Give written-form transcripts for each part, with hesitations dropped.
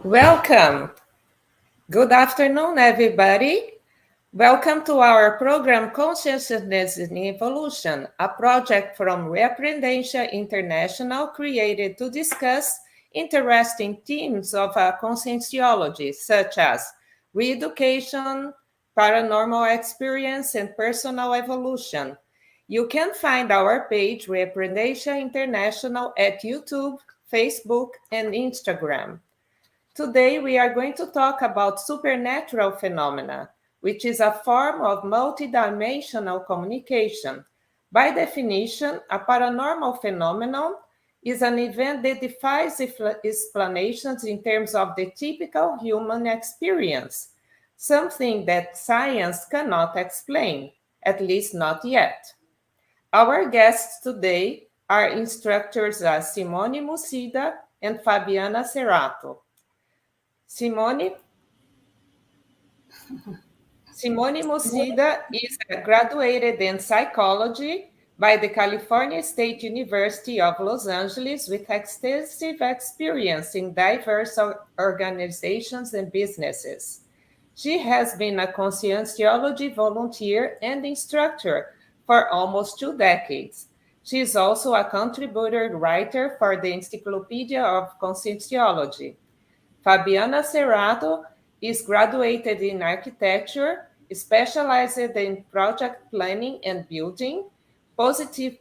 Welcome. Good afternoon, everybody. Welcome to our program Consciousness in Evolution, a project from Retrocognition International created to discuss interesting themes of conscientiology, such as re-education, paranormal experience, and personal evolution. You can find our page, Retrocognition International, at YouTube, Facebook, and Instagram. Today, we are going to talk about supernatural phenomena, which is a form of multidimensional communication. By definition, a paranormal phenomenon is an event that defies explanations in terms of the typical human experience, something that science cannot explain, at least not yet. Our guests today are instructors Simone Mucida and Fabiana Serrato. Simone Mucida is graduated in psychology by the California State University of Los Angeles with extensive experience in diverse organizations and businesses. She has been a conscientiology volunteer and instructor for almost 2 decades. She is also a contributor writer for the Encyclopedia of Conscientiology. Fabiana Serrato is graduated in architecture, specialized in project planning and building, positive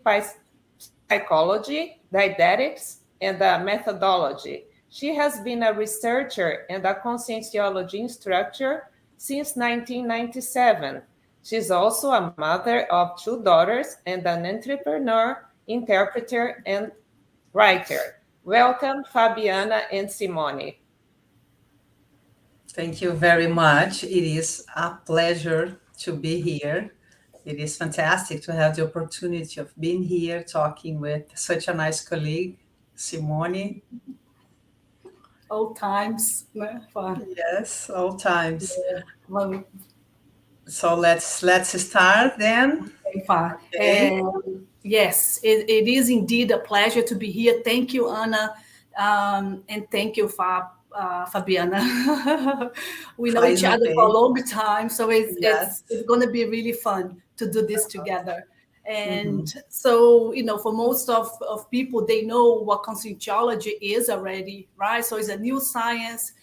psychology, didactics, and methodology. She has been a researcher and a conscientiology instructor since 1997. She's also a mother of 2 daughters and an entrepreneur, interpreter, and writer. Welcome, Fabiana and Simone. Thank you very much. It is a pleasure to be here. It is fantastic to have the opportunity of being here talking with such a nice colleague, Simone. Old times. Yes, all times. Well, So let's start then. okay. Yes, it is indeed a pleasure to be here. Thank you, Anna, and thank you, Fabiana. We know each other for a long time, so it's going to be really fun to do this together. And so, for most of people, they know what conscientiology is already, right? So it's a new science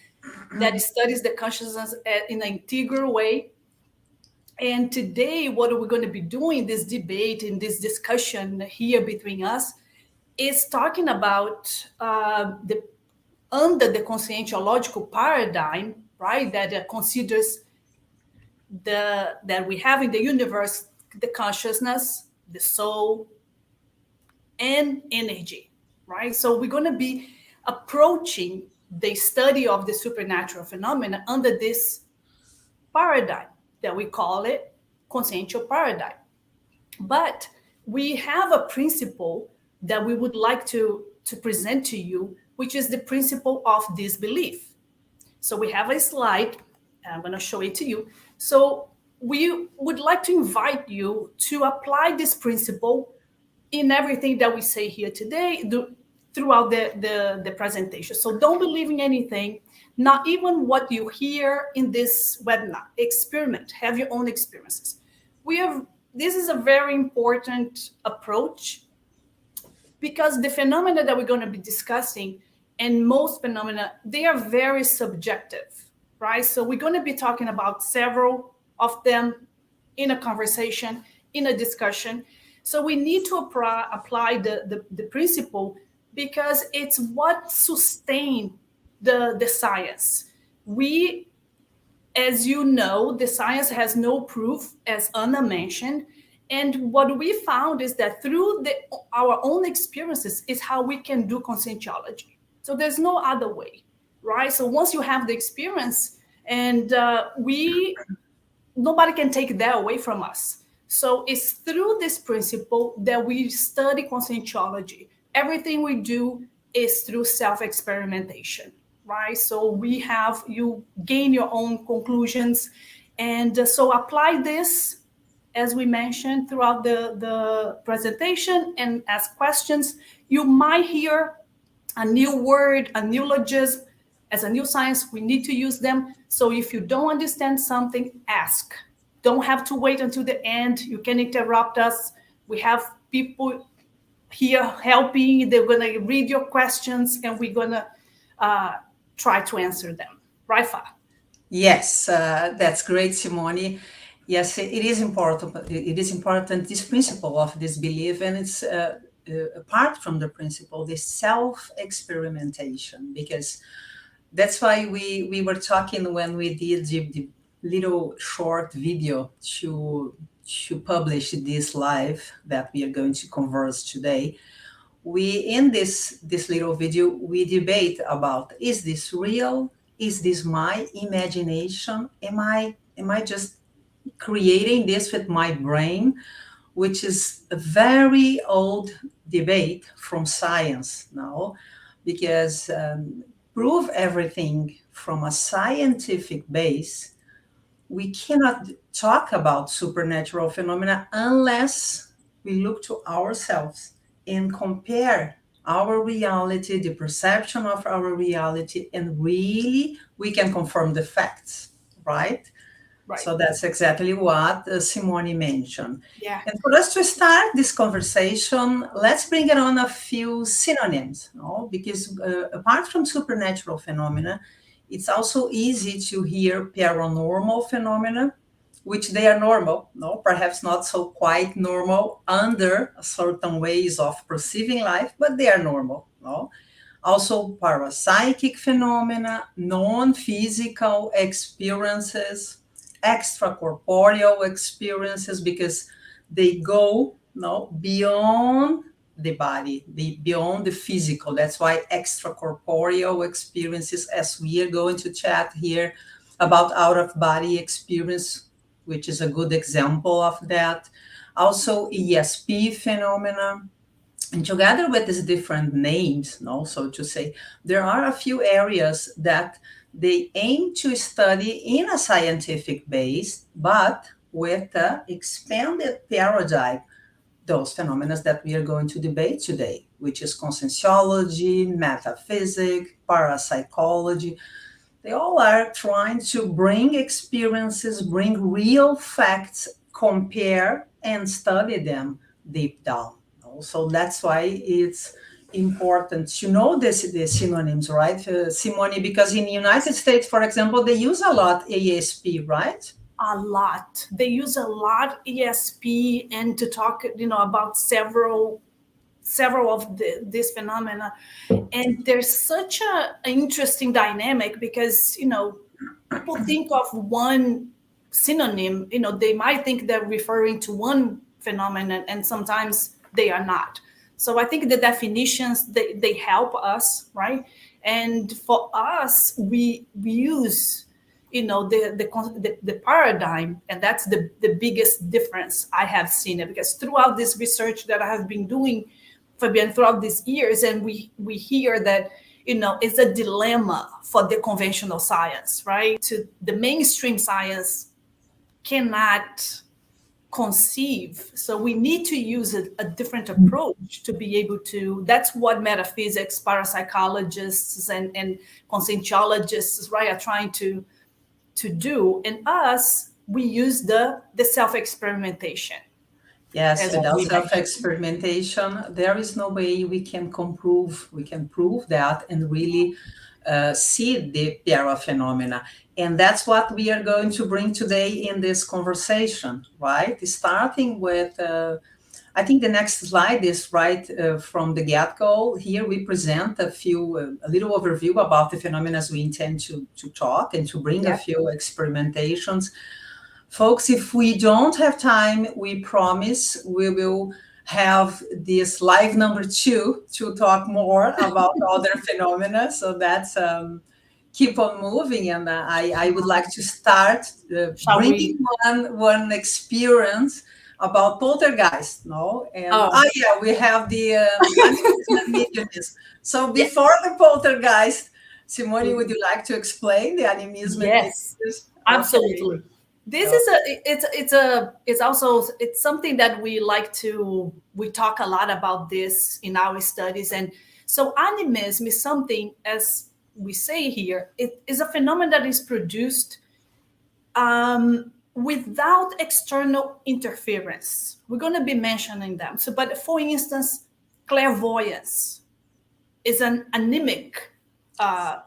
that studies the consciousness in an integral way. And today, what we're going to be doing, this debate and this discussion here between us, is talking about under the conscientiological paradigm, right, that considers that we have in the universe the consciousness, the soul, and energy, right? So we're going to be approaching the study of the supernatural phenomena under this paradigm that we call it consciential paradigm. But we have a principle that we would like to present to you, which is the principle of disbelief. So we have a slide, and I'm going to show it to you. So we would like to invite you to apply this principle in everything that we say here today throughout the presentation. So don't believe in anything, not even what you hear in this webinar. Experiment, have your own experiences. This is a very important approach because the phenomena that we're going to be discussing, and most phenomena, they are very subjective, right? So we're going to be talking about several of them in a conversation, in a discussion. So we need to apply the principle because it's what sustains the science. As you know, the science has no proof, as Anna mentioned. And what we found is that through our own experiences is how we can do conscientiology. So there's no other way, right? So once you have the experience, and nobody can take that away from us. So it's through this principle that we study conscientiology. Everything we do is through self-experimentation, right? So you gain your own conclusions. And so apply this, as we mentioned, throughout the presentation and ask questions. You might hear a new word, a neologism, As a new science, we need to use them. So if you don't understand something, ask. Don't have to wait until the end. You can interrupt us. We have people here helping. They're going to read your questions, and we're going to try to answer them. Right, Fa? Yes, that's great, Simone. Yes, it is important. It is important, this principle of this belief, and it's apart from the principle, the self-experimentation, because that's why we were talking when we did the little short video to publish this live that we are going to converse today. We, in this little video, we debate about, is this real? Is this my imagination? Am I just creating this with my brain? Which is a very old debate from science now, because prove everything from a scientific base, we cannot talk about supernatural phenomena unless we look to ourselves and compare our reality, the perception of our reality, and really we can confirm the facts, right? Right. So that's exactly what Simone mentioned. Yeah. And for us to start this conversation, let's bring it on a few synonyms, because apart from supernatural phenomena, it's also easy to hear paranormal phenomena, which they are normal, perhaps not so quite normal under certain ways of perceiving life, but they are normal. Also parapsychic phenomena, non-physical experiences, extracorporeal experiences, because they go beyond the body, beyond the physical. That's why extracorporeal experiences, as we are going to chat here about out-of-body experience, which is a good example of that. Also ESP phenomena. And together with these different names, so to say, there are a few areas that they aim to study in a scientific base, but with an expanded paradigm, those phenomena that we are going to debate today, which is conscientiology, metaphysics, parapsychology. They all are trying to bring experiences, bring real facts, compare and study them deep down. So that's why it's important to know the synonyms, right, Simone? Because in the United States, for example, they use a lot ESP, right? A lot. They use a lot ESP, and to talk, about several of these phenomena. And there's such an interesting dynamic because, people think of one synonym, they might think they're referring to one phenomenon, and sometimes they are not. So I think the definitions, they help us, right? And for us, we use, the paradigm, and that's the biggest difference I have seen it, because throughout this research that I have been doing, Fabian, throughout these years, and we hear that, it's a dilemma for the conventional science, right? To the mainstream science cannot conceive. So we need to use a different approach to be able to, that's what metaphysics, parapsychologists and conscientiologists, right, are trying to do. And us, we use the Yes, self-experimentation. without self-experimentation, there is no way we can prove that and really see the paraphenomena. And that's what we are going to bring today in this conversation, right? Starting with, I think the next slide is right from the get-go. Here we present a little overview about the phenomena we intend to talk and to bring a few experimentations. Folks, if we don't have time, we promise we will have this live number 2 to talk more about other phenomena. So that's keep on moving. And I would like to start bringing one experience about Poltergeist, And we have the Animism. So before the Poltergeist, Simone, would you like to explain the Animism? Yes, absolutely. Okay. This is it's something that we talk a lot about this in our studies. And so animism is something, as we say here, it is a phenomenon that is produced without external interference. We're going to be mentioning them. So, but for instance, clairvoyance is an anemic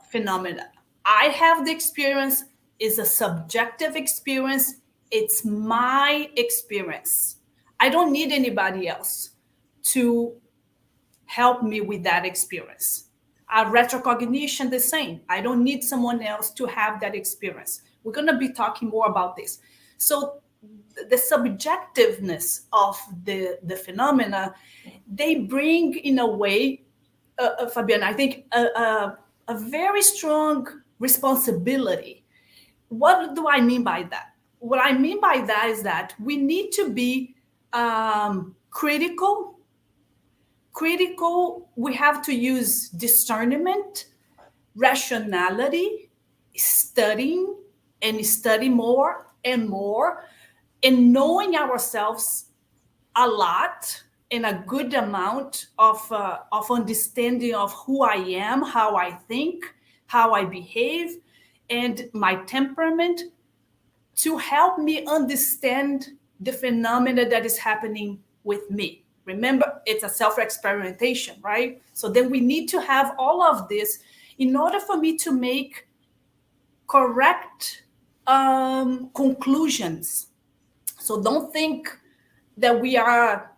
phenomenon. I have the experience, is a subjective experience. It's my experience. I don't need anybody else to help me with that experience. Retrocognition, the same. I don't need someone else to have that experience. We're going to be talking more about this. So the subjectiveness of the phenomena, they bring, in a way, Fabiana, I think a very strong responsibility. What do I mean by that? What I mean by that is that we need to be critical. We have to use discernment, rationality, studying, and study more and more, and knowing ourselves a lot, and a good amount of understanding of who I am, how I think, how I behave, and my temperament, to help me understand the phenomena that is happening with me. Remember, it's a self-experimentation, right? So then we need to have all of this in order for me to make correct conclusions. So don't think that we are,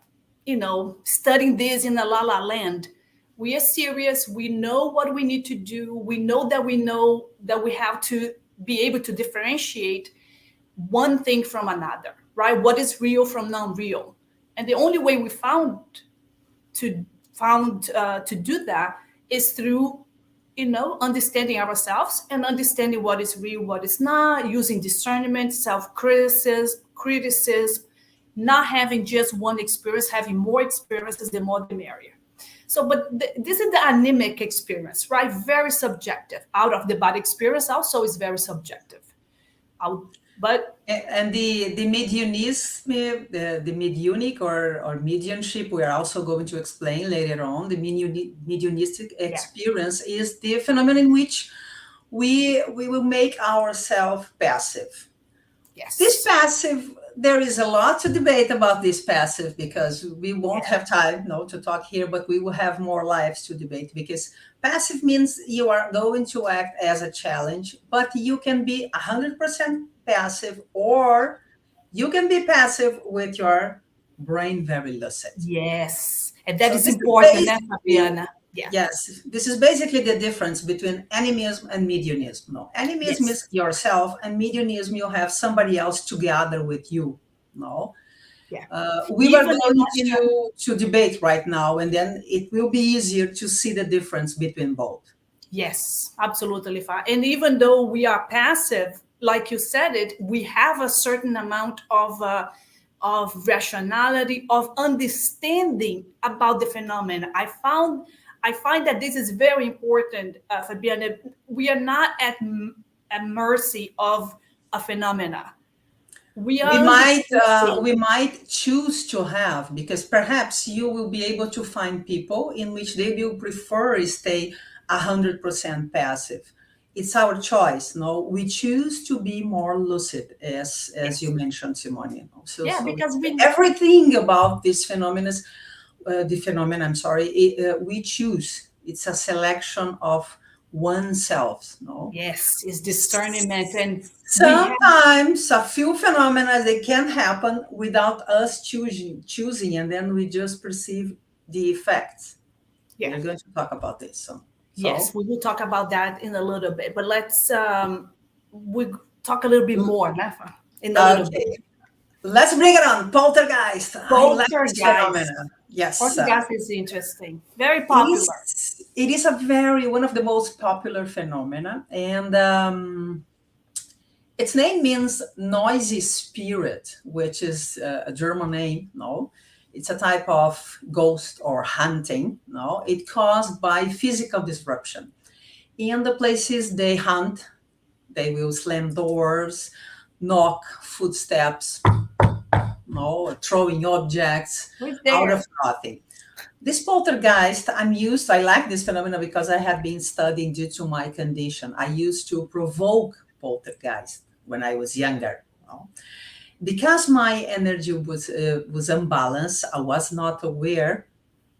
studying this in a la land. We are serious. We know what we need to do. We know that we have to be able to differentiate one thing from another, right? What is real from non-real? And the only way we found to do that is through, understanding ourselves and understanding what is real, what is not, using discernment, criticism, not having just one experience, having more experiences, the more the merrier. So, but this is the anemic experience, right? Very subjective. Out of the body experience also is very subjective. And the mediumism, the mediunic or mediumship, we are also going to explain later on. The mediumistic experience is the phenomenon in which we will make ourselves passive. Yes. This passive, there is a lot to debate about this passive, because we won't have time to talk here, but we will have more lives to debate, because passive means you are going to act as a challenge, but you can be 100% passive, or you can be passive with your brain very lucid. Yes, and that is important, Fabiana. Yeah. Yes, this is basically the difference between animism and mediumism. No, animism is yourself, and mediumism, you have somebody else together with you. No, we were going to debate right now, and then it will be easier to see the difference between both. Yes, absolutely. And even though we are passive, like you said it, we have a certain amount of rationality, of understanding about the phenomena. I find that this is very important, Fabiana. We are not at mercy of a phenomena. We might choose to have, because perhaps you will be able to find people in which they will prefer to stay 100% passive. It's our choice. No, we choose to be more lucid, as you mentioned, Simone. So because everything about this phenomenon, we choose. It's a selection of oneself. No. Yes, it's discernment, and sometimes a few phenomena, they can happen without us choosing, and then we just perceive the effects. We're going to talk about this. Yes, we will talk about that in a little bit, but let's we talk a little bit more in a little bit. Let's bring it on. Poltergeist. Poltergeist. Phenomena. Yes. Poltergeist is interesting. Very popular. It is one of the most popular phenomena, and its name means noisy spirit, which is a German name. No. It's a type of ghost or hunting. No, it's caused by physical disruption. In the places they hunt, they will slam doors, knock footsteps, throwing objects out of nothing. This poltergeist, I like this phenomenon because I have been studying due to my condition. I used to provoke poltergeist when I was younger. Because my energy was unbalanced, I was not aware,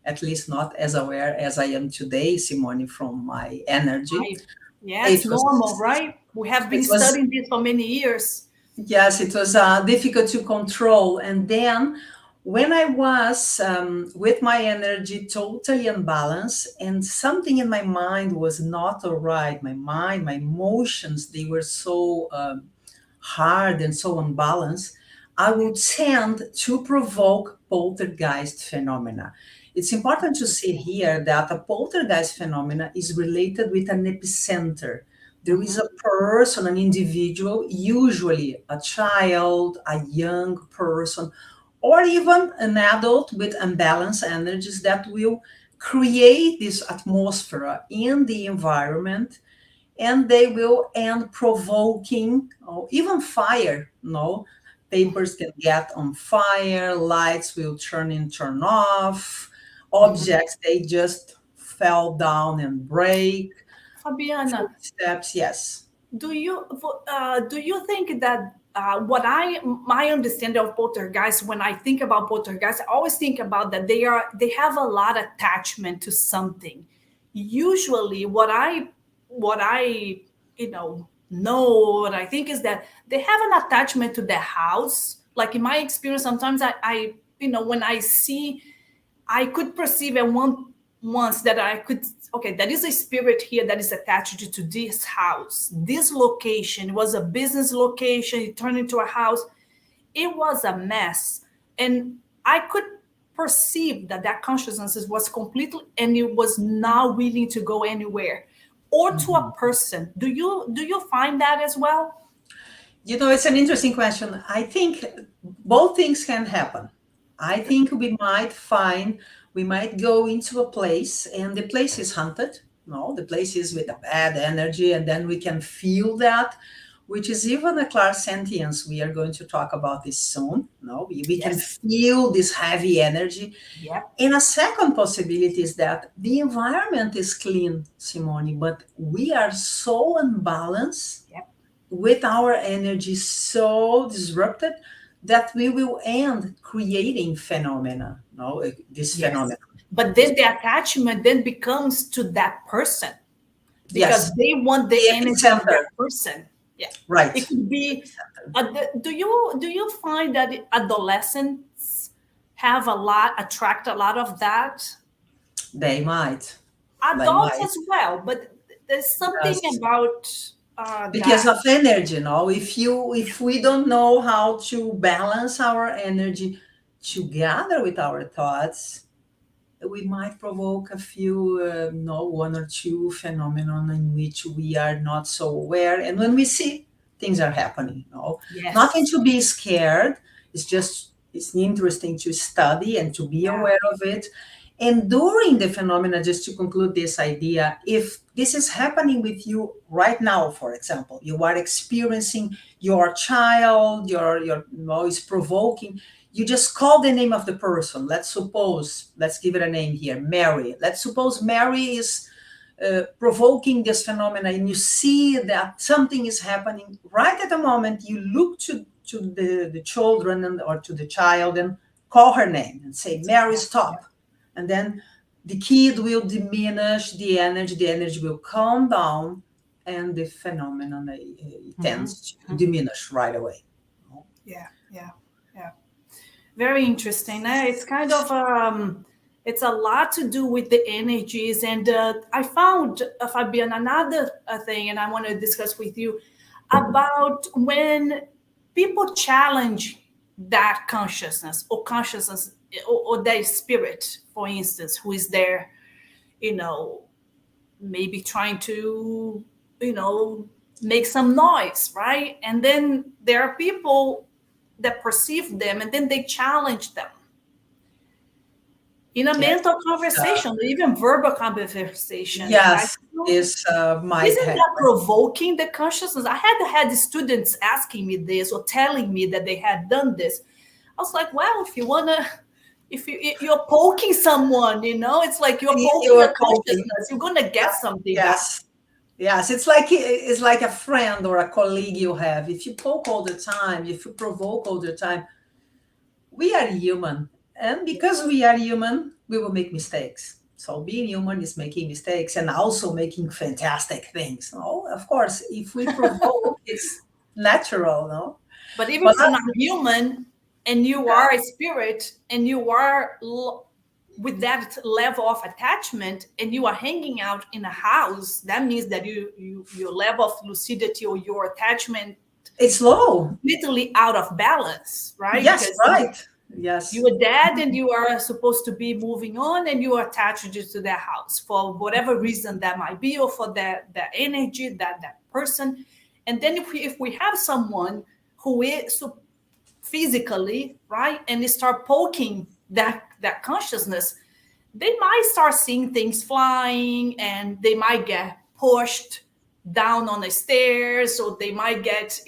at least not as aware as I am today, Simone, from my energy. Yeah, it's normal, right? We have been studying this for many years. Yes, it was difficult to control. And then when I was with my energy totally unbalanced and something in my mind was not all right, my mind, my emotions, they were so hard and so unbalanced, I would tend to provoke poltergeist phenomena. It's important to see here that a poltergeist phenomena is related with an epicenter. There is a person, an individual, usually a child, a young person, or even an adult with unbalanced energies that will create this atmosphere in the environment, and they will end provoking even fire. Papers can get on fire, lights will turn off, objects, they just fell down and break. Fabiana, Steps, yes. Do you think that my understanding of poltergeist, when I think about poltergeist, I always think about that they have a lot of attachment to something. Usually, what I what I think is that they have an attachment to the house. Like in my experience, sometimes I when I see, I could perceive at once that I could, okay, there is a spirit here that is attached to this house. This location was a business location. It turned into a house. It was a mess. And I could perceive that consciousness was completely, and it was not willing to go anywhere. Or to a person. Do you find that as well? It's an interesting question. I think both things can happen. I think we might go into a place and the place is haunted. The place is with a bad energy, and then we can feel that, which is even a clairsentience. We are going to talk about this soon. We can feel this heavy energy. Yeah. And a second possibility is that the environment is clean, Simone, but we are so unbalanced with our energy so disrupted that we will end creating phenomena, phenomena. But then the attachment then becomes to that person because they want the energy of that person. Yeah, right. It could be. Do you find that adolescents attract a lot of that? They might. Adults as well, but there's something about because of energy. If we don't know how to balance our energy together with our thoughts, we might provoke a few, one or two phenomena in which we are not so aware. And when we see things are happening, nothing to be scared. It's interesting to study and to be aware of it. And during the phenomena, just to conclude this idea, if this is happening with you right now, for example, you are experiencing your child, your is provoking, you just call the name of the person. Let's give it a name here, Mary. Let's suppose Mary is provoking this phenomena, and you see that something is happening right at the moment. You look to the children or to the child and call her name and say, Mary, stop. And then the kid will diminish the energy will calm down, and the phenomenon tends to diminish right away. Yeah. Very interesting. It's kind of it's a lot to do with the energies. And I found, Fabian, another thing, and I want to discuss with you about when people challenge that consciousness or their spirit, for instance, who is there, maybe trying to, make some noise, right? And then there are people that perceive them, and then they challenge them in a mental conversation, even verbal conversation. Yes, right? Isn't that provoking the consciousness? I had students asking me this or telling me that they had done this. I was like, well, if you want to if you're poking someone, it's like you're poking your consciousness, you're gonna get something back. Yes, it's like a friend or a colleague you have. If you poke all the time, if you provoke all the time, we are human. And because we are human, we will make mistakes. So being human is making mistakes and also making fantastic things. No, of course, if we provoke, it's natural, no? But even if you're not human and you are a spirit and you are with that level of attachment and you are hanging out in a house, that means that your level of lucidity or your attachment, it's low, literally out of balance, right? Yes, because right. Yes, you are dead and you are supposed to be moving on and you are attached to that house for whatever reason that might be, or for that energy, that person. And then if we have someone who is physically, right, and they start poking that consciousness, they might start seeing things flying and they might get pushed down on the stairs, or they might get,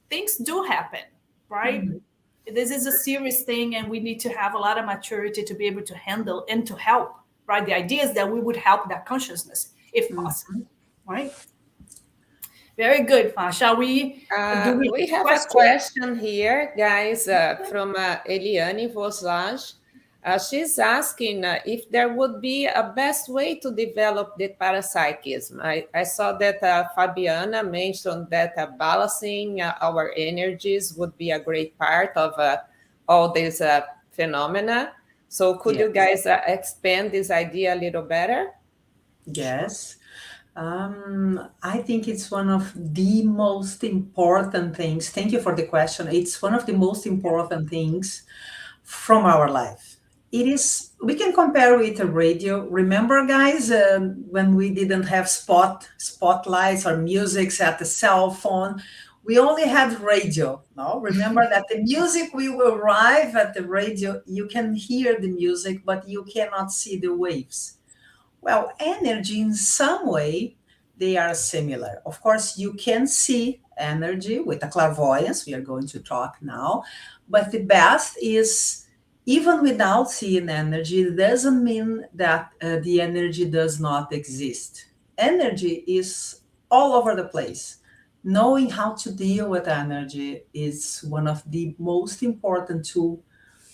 things do happen, right? Mm-hmm. This is a serious thing, and we need to have a lot of maturity to be able to handle and to help, right? The idea is that we would help that consciousness if possible, right? Very good, Fa. Shall we? We have a question here, guys, from Eliane Voslage. She's asking if there would be a best way to develop the parapsychism. I saw that Fabiana mentioned that balancing our energies would be a great part of all these phenomena. So could you guys expand this idea a little better? Yes. I think it's one of the most important things. Thank you for the question. It's one of the most important things from our life. It is, we can compare with a radio. Remember, guys, when we didn't have spotlights or music at the cell phone, we only had radio. No, remember that the music, we will arrive at the radio, you can hear the music, but you cannot see the waves. Well, energy in some way, they are similar. Of course, you can see energy with a clairvoyance. We are going to talk now. But the best is, even without seeing energy, it doesn't mean that the energy does not exist. Energy is all over the place. Knowing how to deal with energy is one of the most important tools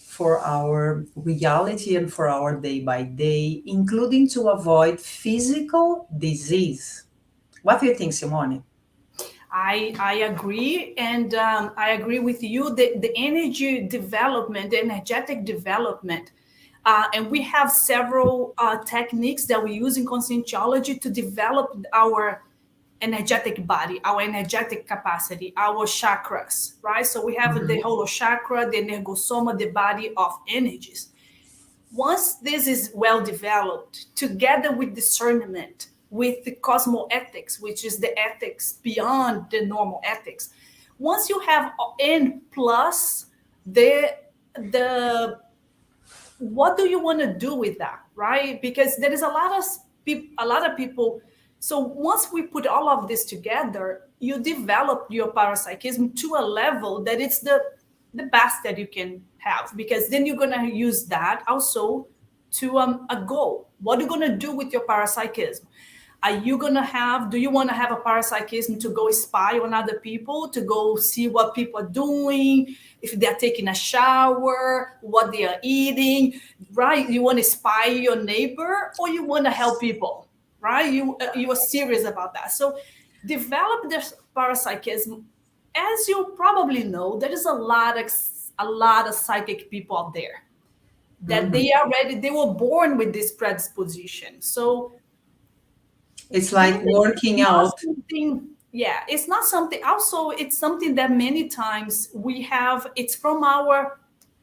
for our reality and for our day by day, including to avoid physical disease. What do you think, Simone? I agree, and I agree with you. The energy development, the energetic development, and we have several techniques that we use in Conscientiology to develop our energetic body, our energetic capacity, our chakras, right? So we have the holo chakra, the energosoma, the body of energies. Once this is well developed, together with discernment, with the cosmoethics, which is the ethics beyond the normal ethics, once you have N plus the what do you want to do with that, right? Because there is a lot of people. So once we put all of this together, you develop your parapsychism to a level that it's the best that you can have, because then you're going to use that also to a goal. What are you going to do with your parapsychism? Do you want to have a parapsychism to go spy on other people, to go see what people are doing, if they're taking a shower, what they are eating, right? You want to spy your neighbor, or you want to help people, right? You are serious about that. So develop this parapsychism. As you probably know, there is a lot of psychic people out there that they were born with this predisposition. So it's like working out. It's not something. Also, it's something that many times we have. It's from our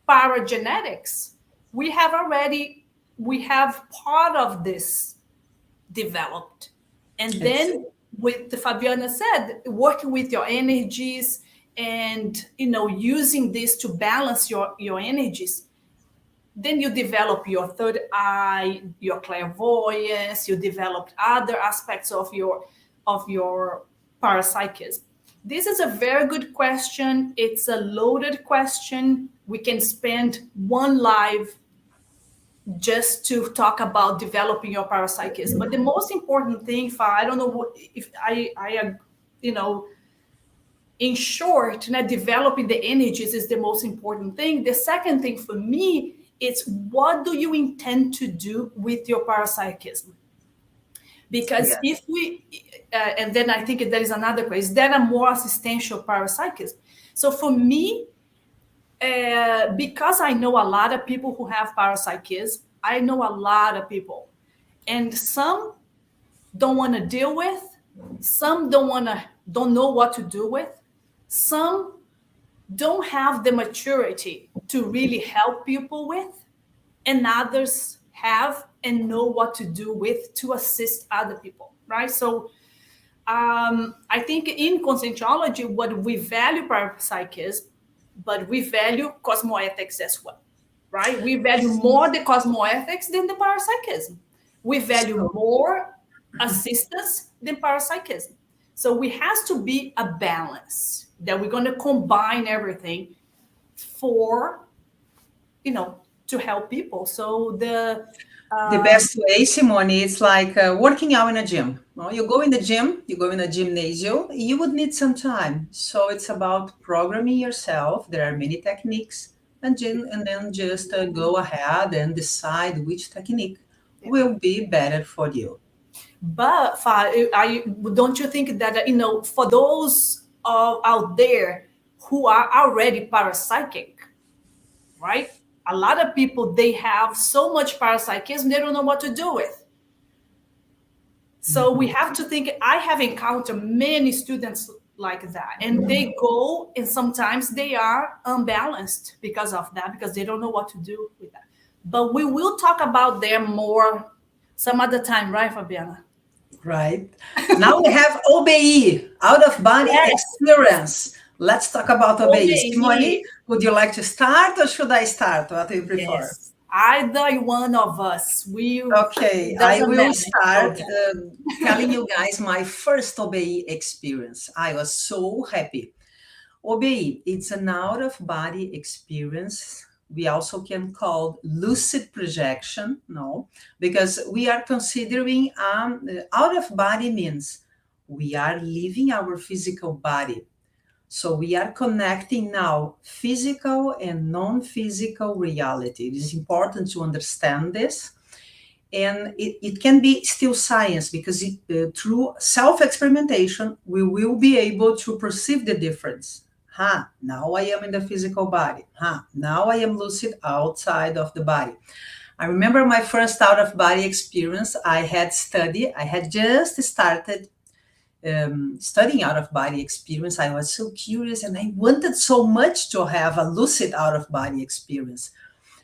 paragenetics. We have part of this developed, and then with the Fabiana said, working with your energies and using this to balance your energies. Then you develop your third eye, your clairvoyance, you develop other aspects of your parapsychism. This is a very good question. It's a loaded question. We can spend one live just to talk about developing your parapsychism. But the most important thing, I don't know if I you know, in short, developing the energies is the most important thing. The second thing for me is, what do you intend to do with your parapsychism? Because if we, and then I think there is another question, is that a more assistential parapsychism? So for me, because I know a lot of people who have parapsychism, I know a lot of people, and some don't want to deal with, some don't know what to do with, some don't have the maturity to really help people with, and others have and know what to do with to assist other people, right? So I think in Conscientiology, what we value parapsychism, but we value cosmoethics as well, right? We value more the cosmoethics than the parapsychism. We value more assistance than parapsychism. So we has to be a balance that we're going to combine everything for, to help people. So the best way, Simone, it's like working out in a gym. Well, you go in the gym, you go in a gymnasium, you would need some time. So it's about programming yourself. There are many techniques, and then just go ahead and decide which technique will be better for you. But don't you think that, for those out there who are already parapsychic, right? A lot of people, they have so much parapsychism, they don't know what to do with. So we have to think, I have encountered many students like that, and they go, and sometimes they are unbalanced because of that, because they don't know what to do with that. But we will talk about them more some other time, right, Fabiana? Right. Now we have OBE, out-of-body experience. Let's talk about OBE. Simone, would you like to start, or should I start? What do you prefer? Yes. Either one of us. Okay, I will start telling you guys my first OBE experience. I was so happy. OBE, it's an out-of-body experience. We also can call lucid projection, because we are considering out-of-body means we are leaving our physical body. So we are connecting now physical and non-physical reality. It is important to understand this. And it can be still science, because through self-experimentation, we will be able to perceive the difference. Now I am in the physical body. Now I am lucid outside of the body. I remember my first out-of-body experience. I had just started studying out-of-body experience. I was so curious, and I wanted so much to have a lucid out-of-body experience.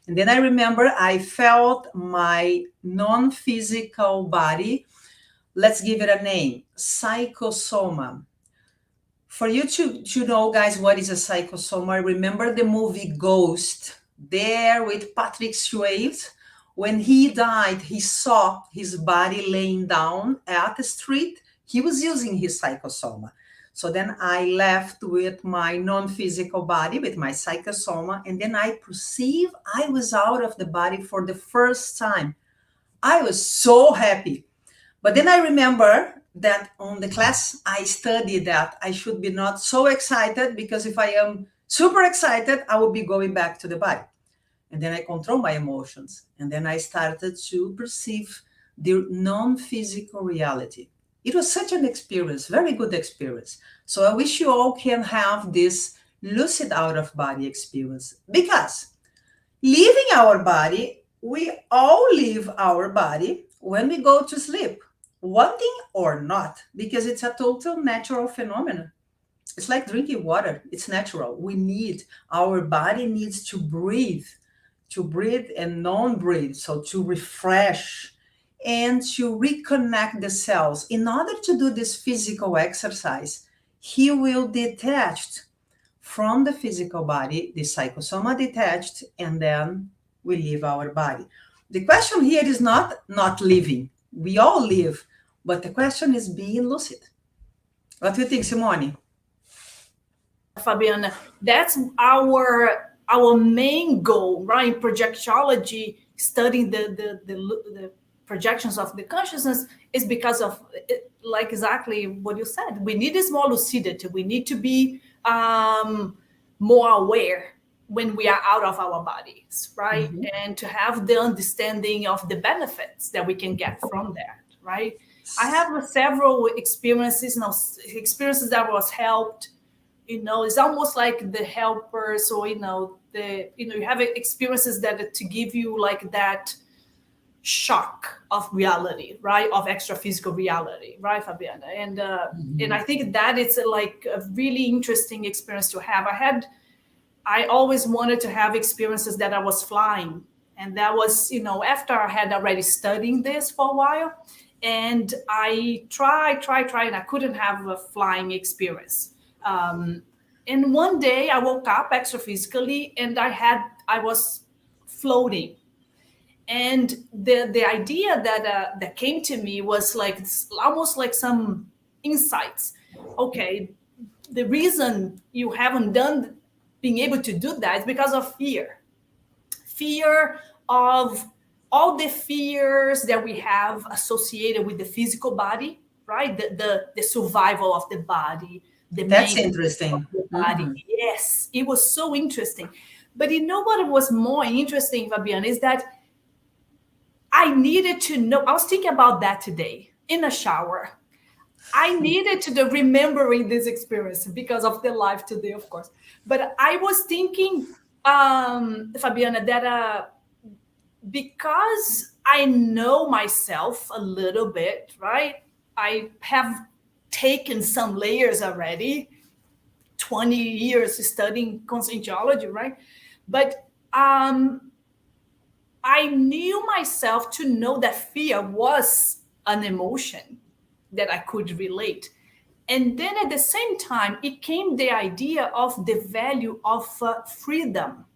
And then I remember I felt my non-physical body, let's give it a name, psychosoma. For you to know, guys, what is a psychosoma, remember the movie Ghost, there with Patrick Swayze. When he died, he saw his body laying down at the street. He was using his psychosoma. So then I left with my non-physical body, with my psychosoma, and then I perceived I was out of the body for the first time. I was so happy. But then I remember that on the class, I studied that I should be not so excited, because if I am super excited, I will be going back to the body. And then I control my emotions. And then I started to perceive the non-physical reality. It was such an experience, very good experience. So I wish you all can have this lucid out-of-body experience, because leaving our body, we all leave our body when we go to sleep, wanting or not, because it's a total natural phenomenon. It's like drinking water. It's natural. Our body needs to breathe and non-breathe. So to refresh and to reconnect the cells. In order to do this physical exercise, he will detach from the physical body, the psychosoma detached, and then we leave our body. The question here is not living. We all live, but the question is being lucid. What do you think, Simone? Fabiana, that's our main goal, right? In projectology, studying the projections of the consciousness is because of, like exactly what you said. We need this more lucidity. We need to be more aware when we are out of our bodies, right? Mhm. And to have the understanding of the benefits that we can get from that, right? I have several experiences, experiences that was helped. It's almost like the helpers, or you have experiences that to give you like that shock of reality, right? Of extra physical reality, right, Fabiana? And I think that it's like a really interesting experience to have. I always wanted to have experiences that I was flying. And that was, after I had already studying this for a while. And I tried, and I couldn't have a flying experience. And one day I woke up extraphysically and I was floating. And the idea that came to me was like almost like some insights. Okay, the reason you haven't done being able to do that is because of fear of all the fears that we have associated with the physical body, right? The survival of the body, the That's maintenance interesting. of the body. Yes, it was so interesting. But you know what was more interesting, Fabian, is that I needed to know. I was thinking about that today in a shower. I needed to remembering this experience because of the life today, of course. But I was thinking, Fabiana, that because I know myself a little bit, right? I have taken some layers already, 20 years studying conscientiology, right? But I knew myself to know that fear was an emotion that I could relate. And then at the same time, it came the idea of the value of freedom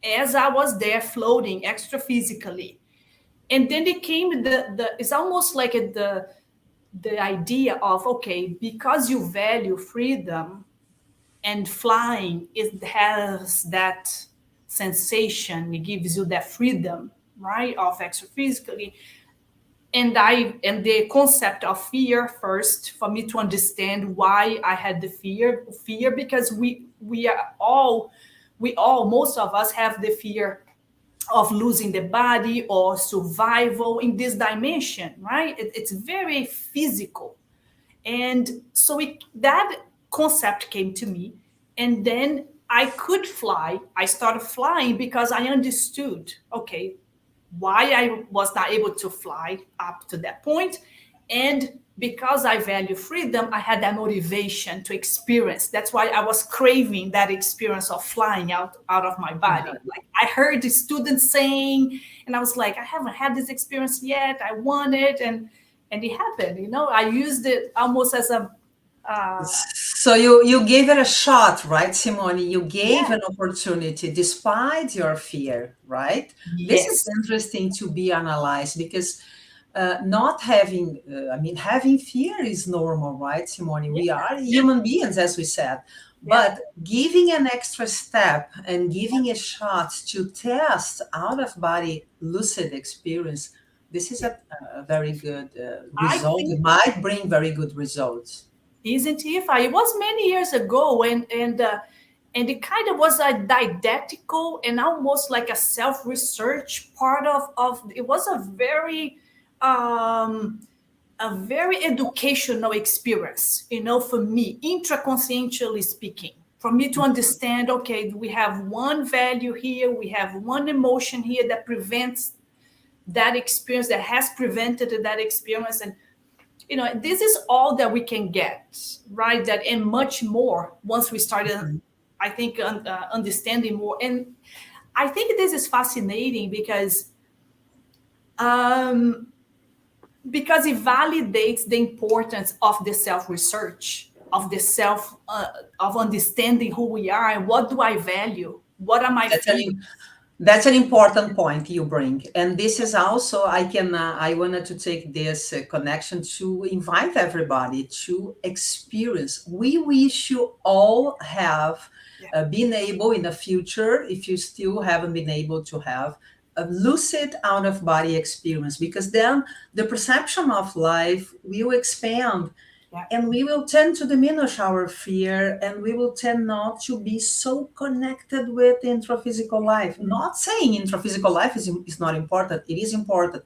as I was there floating extra physically. And then it came it's almost like the idea of, okay, because you value freedom and flying, it has that sensation, it gives you that freedom, right, of extra physically. And the concept of fear first for me to understand why I had the fear because we are all most of us have the fear of losing the body or survival in this dimension, right? It's very physical. And so that concept came to me, and then I could fly. I started flying because I understood, okay, why I was not able to fly up to that point. And because I value freedom, I had that motivation to experience. That's why I was craving that experience of flying out of my body. Like I heard the students saying, and I was like, I haven't had this experience yet. I want it. And it happened. I used it almost as a So you gave it a shot, right, Simone? You gave yeah. an opportunity despite your fear, right? This is Yes. interesting to be analyzed because not having, having fear is normal, right, Simone? We are human beings, as we said. But giving an extra step and giving a shot to test out of body lucid experience, this is a very good result. It might bring very good results. Isn't it? It was many years ago, and it kind of was a didactical and almost like a self-research part of it was a very educational experience, for me, intraconscientially speaking, for me to understand, okay, we have one value here, we have one emotion here that prevents that experience, that has prevented that experience. And this is all that we can get, right? That and much more once we started, I think, understanding more. And I think this is fascinating because it validates the importance of the self-research, of the of understanding who we are and what do I value, what am I feeling. That's an important point you bring, and this is also I wanted to take this connection to invite everybody to experience. We wish you all have been able in the future, if you still haven't been able to have a lucid out of body experience, because then the perception of life will expand. And we will tend to diminish our fear, and we will tend not to be so connected with intraphysical life. Not saying intraphysical life is not important. It is important.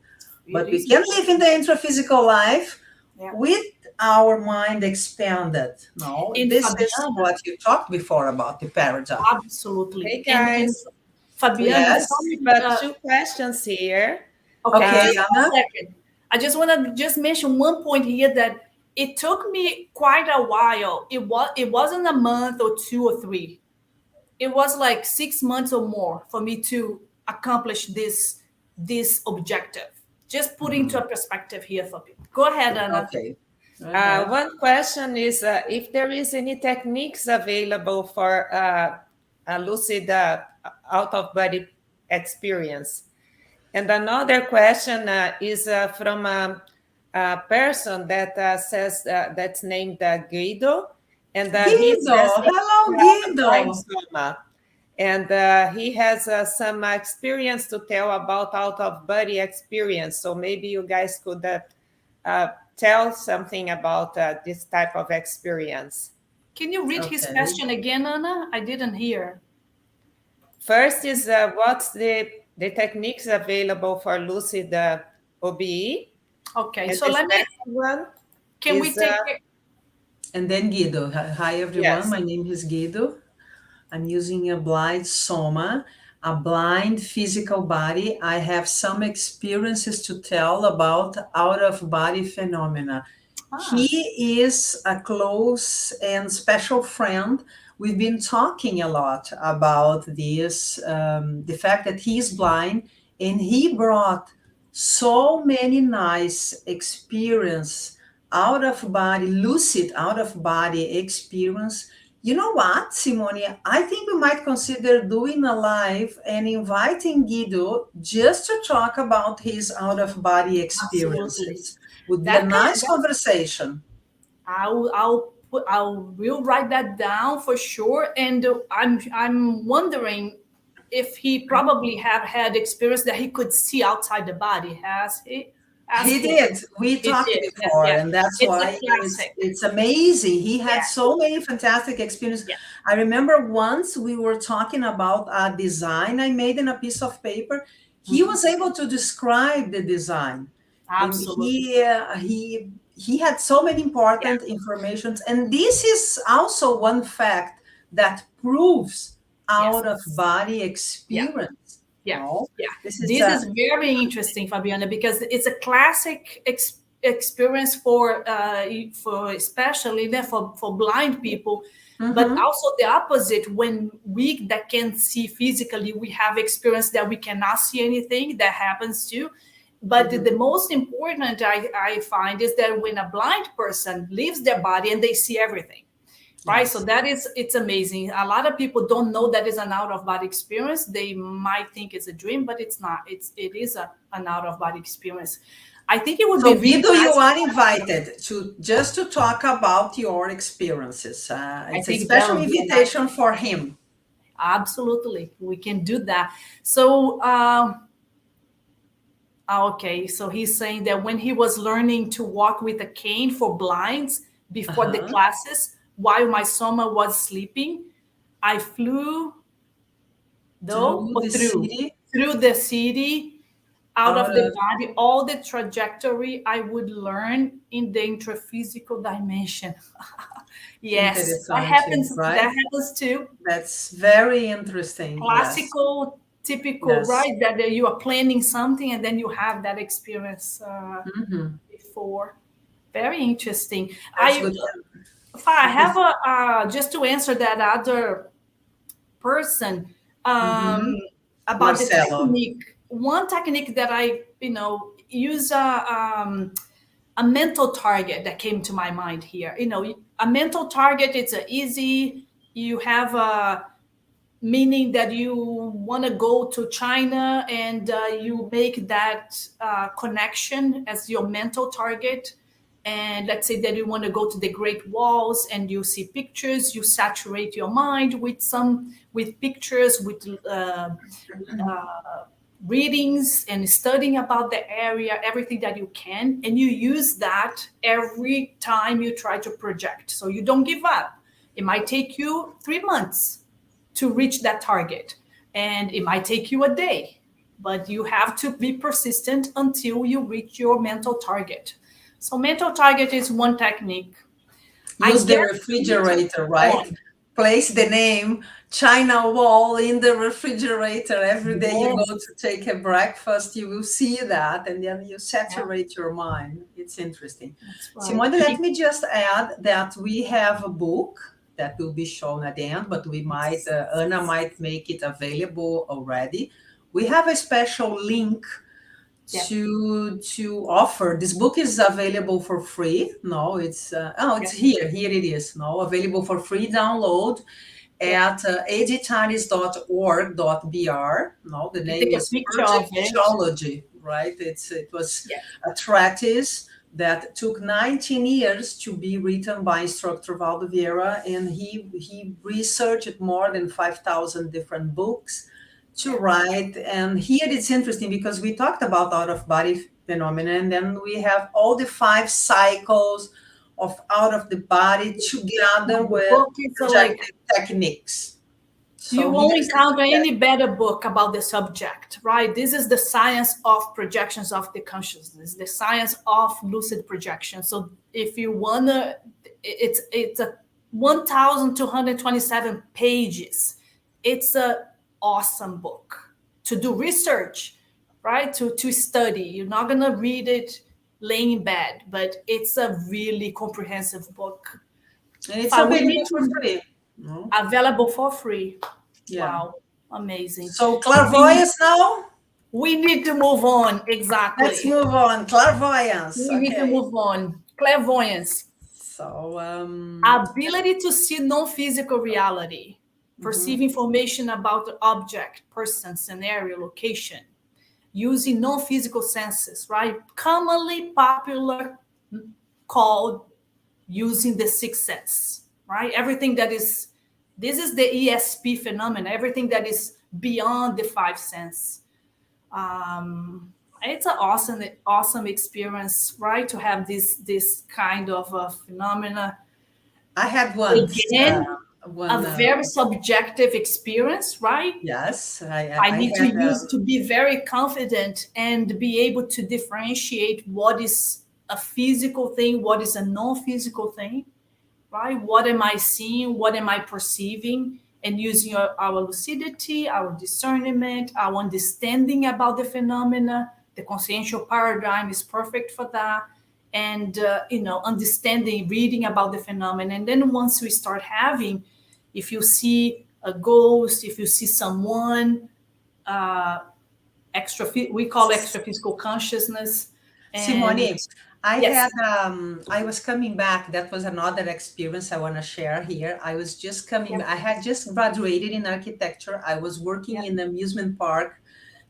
But we can live in the intraphysical life with our mind expanded. No, this is what you talked before about the paradigm. Absolutely. Hey, guys. And Fabiana, Yes. But 2 questions here. Okay, just Anna? a second. I just want to just mention one point here that it took me quite a while. It wasn't a month or 2 or 3. It was like 6 months or more for me to accomplish this objective. Just put into a perspective here for people. Go ahead, Anna. Okay. One question is if there is any techniques available for a lucid out-of-body experience. And another question is from a person that says that's named Guido. And he says, hello, Guido. And he has some experience to tell about out-of-body experience. So maybe you guys could tell something about this type of experience. Can you read his question again, Anna? I didn't hear. First is what's the techniques available for lucid OBE? Okay, And so let me. Can we take it? And then Guido. Hi, everyone. Yes. My name is Guido. I'm using a blind soma, a blind physical body. I have some experiences to tell about out-of-body phenomena. He is a close and special friend. We've been talking a lot about this, the fact that he's blind, and he brought so many nice experience out-of-body, lucid out-of-body experience. You know what, Simone? I think we might consider doing a live and inviting Guido just to talk about his out-of-body experiences. Absolutely. Would be a nice conversation. I will write that down for sure. And I'm wondering if he probably have had experience that he could see outside the body. Has he? He did. We talked before, and that's why it's amazing. He had so many fantastic experiences. Yeah. I remember once we were talking about a design I made in a piece of paper. He was able to describe the design. Absolutely. And he had so many important information. And this is also one fact that proves out-of-body experience. Yeah, This is very interesting, Fabiana, because it's a classic experience for especially for blind people, but also the opposite. When we that can see physically, we have experience that we cannot see anything. That happens too. But the most important I find is that when a blind person leaves their body and they see everything. Right. So it's amazing. A lot of people don't know that is an out-of-body experience. They might think it's a dream, but it's not. It is an out-of-body experience. I think it would be Guido, you are invited to talk about your experiences. It's a special invitation for him. Absolutely. We can do that. So okay. So he's saying that when he was learning to walk with a cane for blinds before the classes, while my soma was sleeping, I flew through the city, out of the body, all the trajectory I would learn in the intraphysical dimension. Yes, that happens. Right? That happens too. That's very interesting. Classical, typical, right? That you are planning something and then you have that experience before. Very interesting. I have just to answer that other person about Marcelo. the technique. One technique that I use a mental target that came to my mind here. A mental target. It's easy. You have meaning that you want to go to China and you make that connection as your mental target. And let's say that you want to go to the Great Walls and you see pictures, you saturate your mind with pictures, with readings and studying about the area, everything that you can, and you use that every time you try to project. So you don't give up. It might take you 3 months to reach that target, and it might take you a day, but you have to be persistent until you reach your mental target. So mental target is one technique. Use the refrigerator, right? Place the name China Wall in the refrigerator. Every day you go to take a breakfast, you will see that, and then you saturate your mind. It's interesting. Right. Simone, let me just add that we have a book that will be shown at the end, but we might, Anna might make it available already. We have a special link to offer. This book is available for free. No, it's it's here it is. No, available for free download at editaris.org.br. No, the name is Conscientiology, right? It was a treatise that took 19 years to be written by instructor Valdo Vieira, and he researched more than 5,000 different books to write. And here it's interesting because we talked about out-of-body phenomena, and then we have all the 5 cycles of out-of-the-body together with projective techniques. So you won't encounter any better book about the subject, right? This is the science of projections of the consciousness, the science of lucid projection. So if you wanna, it's a 1,227 pages. It's a awesome book to do research, right? To study. You're not gonna read it laying in bed, but it's a really comprehensive book. And it's available for free. Available for free. Yeah. Wow, amazing. So clairvoyance now? We need to move on. Exactly. Let's move on. Clairvoyance. We need to move on. Clairvoyance. So ability to see non-physical reality, perceive information about the object, person, scenario, location, using non-physical senses, right? Commonly popular called using the sixth sense, right? Everything that is, this is the ESP phenomenon, everything that is beyond the 5 sense. It's an awesome experience, right? To have this kind of phenomena. I had one. Again, a very subjective experience, right? Yes. I need to be very confident and be able to differentiate what is a physical thing, what is a non-physical thing, right? What am I seeing? What am I perceiving? And using our lucidity, our discernment, our understanding about the phenomena. The consciential paradigm is perfect for that. And, understanding, reading about the phenomena. And then once we start having, if you see a ghost, if you see someone, we call extra physical consciousness. And Simone, I was coming back. That was another experience I want to share here. I was just coming, I had just graduated in architecture. I was working in an amusement park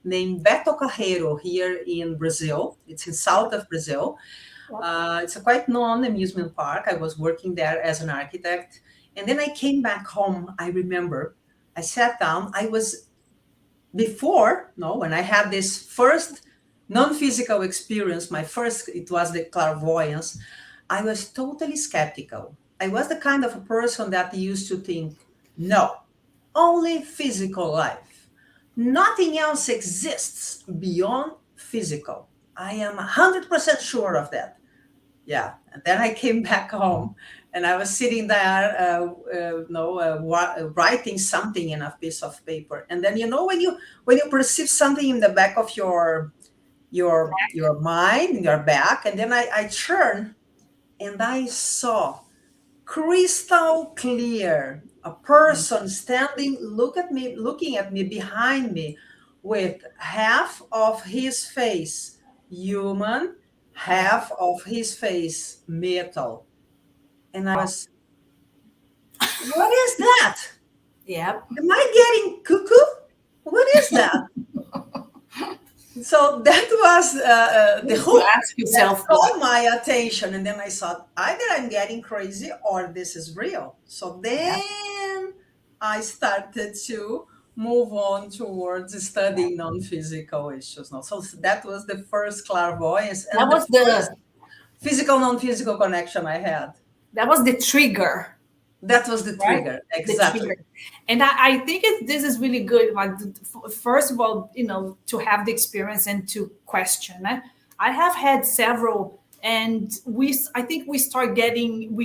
named Beto Carreiro here in Brazil. It's in south of Brazil. It's a quite known amusement park. I was working there as an architect. And then I came back home. I remember I sat down. When I had this first non-physical experience, it was the clairvoyance, I was totally skeptical. I was the kind of a person that used to think, no, only physical life. Nothing else exists beyond physical. I am 100% sure of that. Yeah. And then I came back home and I was sitting there, writing something in a piece of paper. And then, when you perceive something in the back of your mind, your back, and then I turned and I saw crystal clear a person standing, looking at me behind me with half of his face human, half of his face metal. And I was, what is that? Yep. Am I getting cuckoo? What is that? So that was the You hook ask yourself, that caught my attention. And then I thought, either I'm getting crazy or this is real. So then I started to move on towards studying non-physical issues. Now, so that was the first clairvoyance that and was the first physical, non-physical connection I had. the trigger. That was the Right? trigger, The exactly. trigger. And I think this is really good. Like, first of all, to have the experience and to question. I have had several, and I think we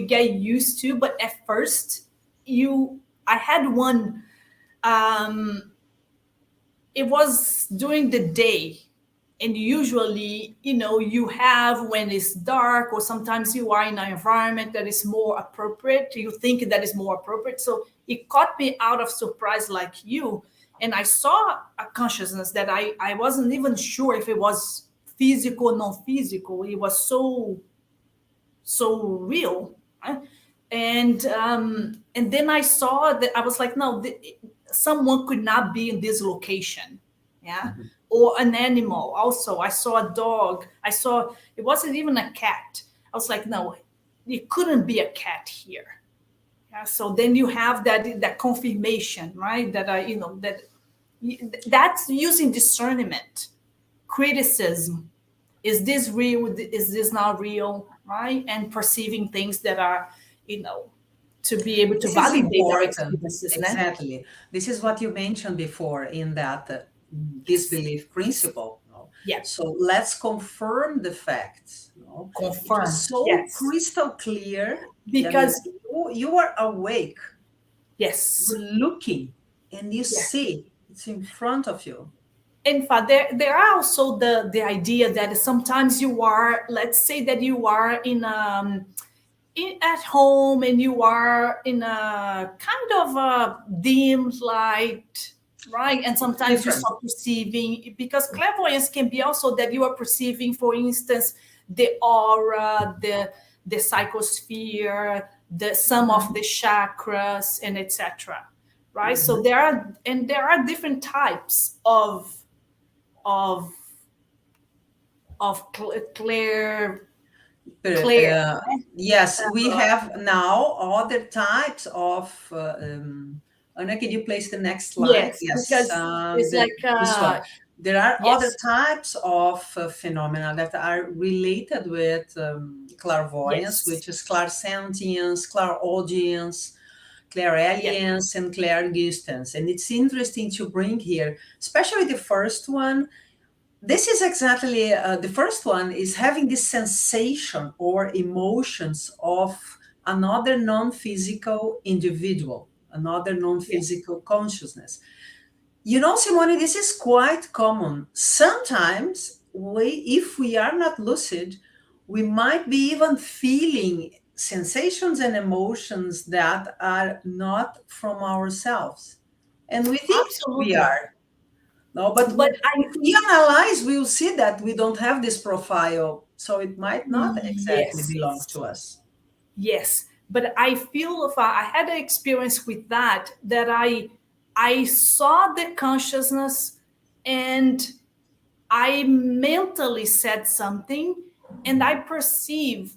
get used to. But at first, I had one. It was during the day, and usually you have when it's dark, or sometimes you are in an environment that is more appropriate, you think that is more appropriate. So it caught me out of surprise, like you. And I saw a consciousness that I wasn't even sure if it was physical or non-physical. It was so real, right? And then I saw that. I was like, no, someone could not be in this location. Yeah. Or an animal. Also, I saw a dog. It wasn't even a cat. I was like, no, it couldn't be a cat here. Yeah. So then you have that confirmation, right? That's using discernment, criticism. Is this real? Is this not real? Right? And perceiving things that are, to be able to This is validate our important. experiences. Exactly. This is what you mentioned before in that disbelief principle. No? Yeah. So let's confirm the facts. No? Confirm. It was so Yes. crystal clear Because you are awake, yes, you're looking, and you see it's in front of you. in fact, there are also the idea that sometimes you are, let's say that you are at home, and you are in a kind of a dim light, right? And sometimes you Different. start perceiving, because clairvoyance can be also that you are perceiving, for instance, the aura, the psychosphere, some of the chakras, and etc. Right? So there are different types of clear. Yes, we have now other types of. Anna, can you place the next slide? Yes, because it's this one. There are yes. other types of phenomena that are related with clairvoyance, Yes. which is clairsentience, clairaudience, clairalience, and clairgustance. And it's interesting to bring here, especially the first one. This is exactly the first one is having this sensation or emotions of another non-physical individual, another non-physical consciousness. Simone, this is quite common. Sometimes if we are not lucid, we might be even feeling sensations and emotions that are not from ourselves. And we think we are. No, but if we analyze, we will see that we don't have this profile. So it might not exactly belong to us. Yes. But I feel I had an experience with that I saw the consciousness, and I mentally said something, and I perceive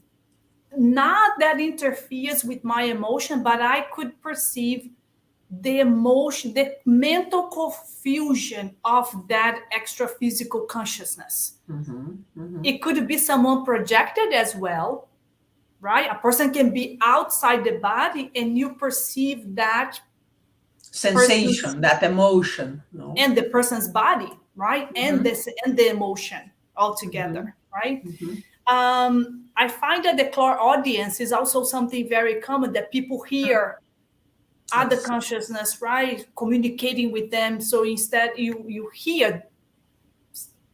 not that interferes with my emotion, but I could perceive the emotion, the mental confusion of that extra physical consciousness. It could be someone projected as well, right? A person can be outside the body, and you perceive that sensation, that emotion, no? And the person's body, right? And the emotion all together, right? I find that the clairaudience is also something very common, that people hear other consciousness, right? Communicating with them. So instead you hear,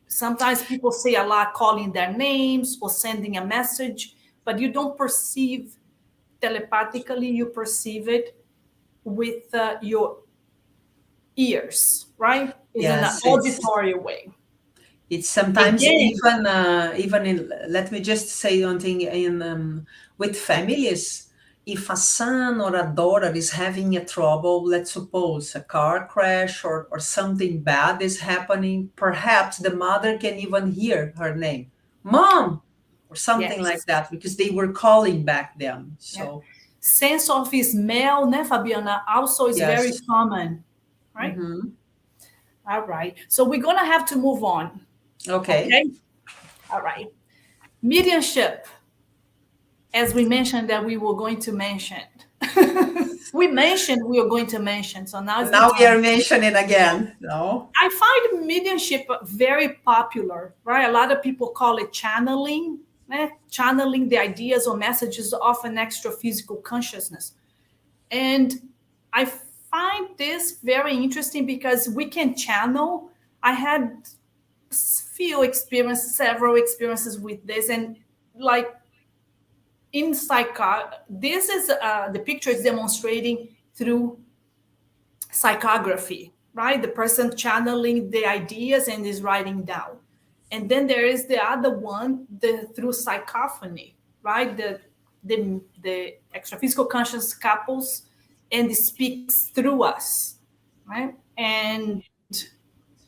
sometimes people say a lot, calling their names or sending a message, but you don't perceive telepathically, you perceive it with your ears, right? It's in an auditory way. It's sometimes even in, let me just say one thing, with families, if a son or a daughter is having a trouble, let's suppose a car crash or something bad is happening, perhaps the mother can even hear her name, Mom, or something like Yes. that, because they were calling back then. Yeah. So Sense of smell, né, Fabiana, also is very yes. common, right? Mhm. All right. So we're going to have to move on. Okay. Okay. All right. Mediumship, as we mentioned that we were going to mention. We mentioned we were going to mention. So now it's the Now we time. are mentioning again. No. I find mediumship very popular, right? A lot of people call it channeling, channeling the ideas or messages of an extra physical consciousness. And I find this very interesting because we can channel. I had several experiences with this, and like in this is the picture is demonstrating through psychography, right? The person channeling the ideas and is writing down. And then there is the other one, through psychophony, right? The extra-physical conscious couples and it speaks through us, right? And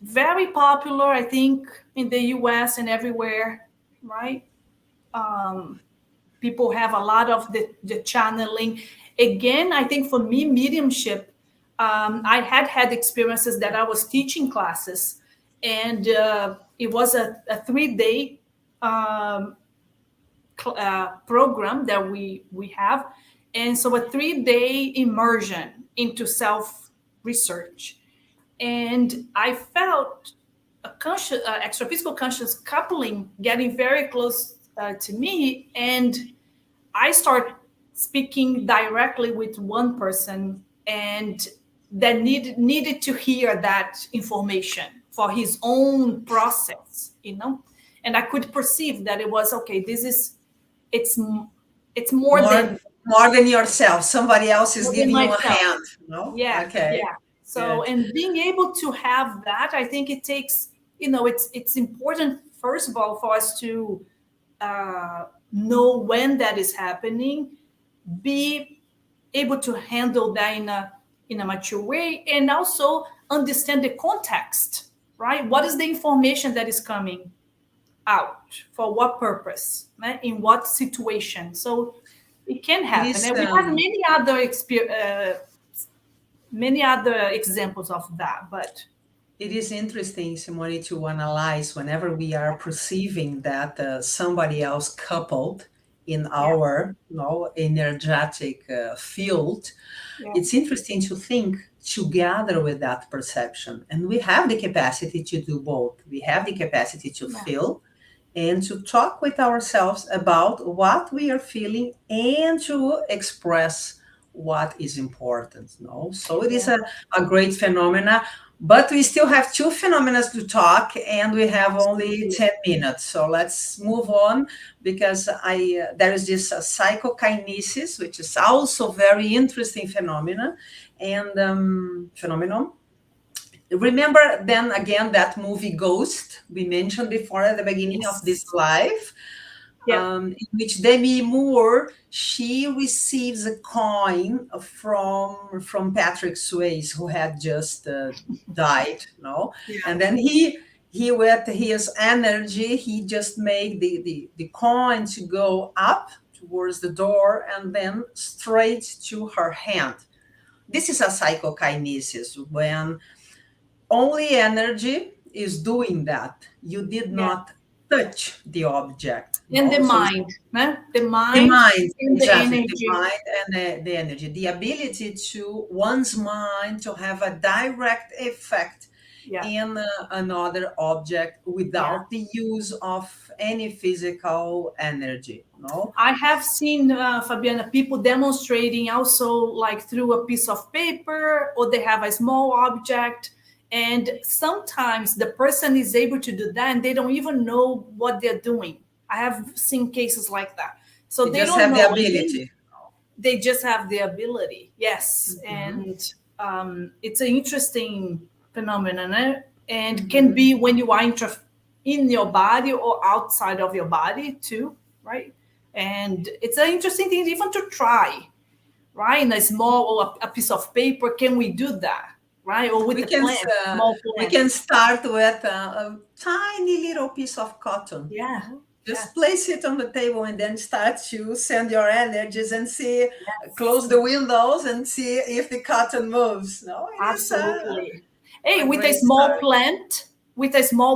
very popular, I think, in the US and everywhere, right? People have a lot of the channeling. Again, I think for me, mediumship, I had experiences that I was teaching classes, and it was a 3-day program that we have, and so a 3-day immersion into self research, and I felt a conscious, extra physical conscious coupling getting very close to me, and I start speaking directly with one person, and that needed to hear that information for his own process, and I could perceive that it was okay. It's more than More than yourself. Somebody else is giving you a myself. hand. No? Yeah, Okay. yeah. So, Good. and being able to have that, I think it takes, it's important, first of all, for us to know when that is happening, be able to handle that in a mature way, and also understand the context, right? What is the information that is coming out, for what purpose, right? In what situation? So it can It happen, is and we have many other examples of that. But it is interesting, Simone, to analyze whenever we are perceiving that somebody else coupled in our energetic field. yeah, It's interesting to think together with that perception. And we have the capacity to do both. We have the capacity to feel and to talk with ourselves about what we are feeling and to express what is important. No? So it is a great phenomena, but we still have two phenomena to talk and we have only 10 minutes. So let's move on, because there is this psychokinesis, which is also very interesting phenomenon. Remember then again that movie Ghost we mentioned before at the beginning of this live, in which Demi Moore, she receives a coin from Patrick Swayze, who had just died, and then he with his energy, he just made the coin to go up towards the door and then straight to her hand. This is a psychokinesis, when only energy is doing that. You did not touch the object. In the mind, the mind and the energy. The mind and the energy. The ability to one's mind to have a direct effect in another object without the use of any physical energy. No, I have seen, Fabiana, people demonstrating also, like through a piece of paper, or they have a small object. And sometimes the person is able to do that and they don't even know what they're doing. I have seen cases like that. So they just don't have know the ability. They just have the ability. Yes. Mm-hmm. And it's an interesting phenomenon, and can be when you are in your body or outside of your body too, right? And it's an interesting thing even to try. right? In a small, or a piece of paper, can we do that, right? Or with We the can plant, small we plant. can start with a tiny little piece of cotton. Yeah. Just place it on the table and then start to send your energies and see, close the windows and see if the cotton moves. No, it is Absolutely. Hey, a with a great small start.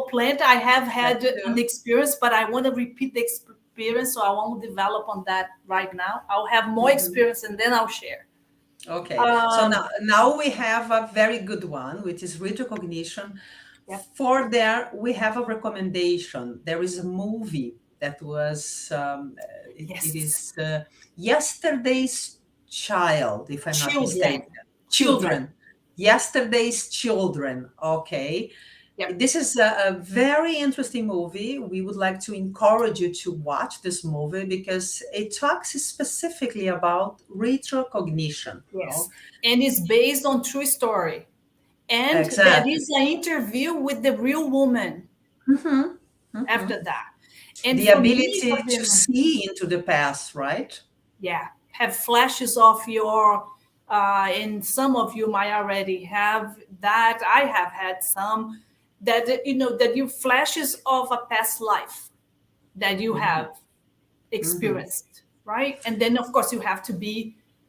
plant, I have had That's an true. experience, but I want to repeat the experience, so I won't develop on that right now. I'll have more experience and then I'll share. Okay, so now we have a very good one, which is retrocognition. Yep. For there, we have a recommendation. There is a movie that was, Yes. it is Yesterday's Child, if I'm not mistaken. Children. Yesterday's Children. Okay. Yep. This is a very interesting movie. We would like to encourage you to watch this movie because it talks specifically about retrocognition. Yes. And it's based on true story. And Exactly. that is an interview with the real woman after that. And the for ability me, to see into the past, right? Yeah, have flashes of your, and some of you might already have that. I have had some that, that you flashes of a past life that you have experienced, right? And then, of course,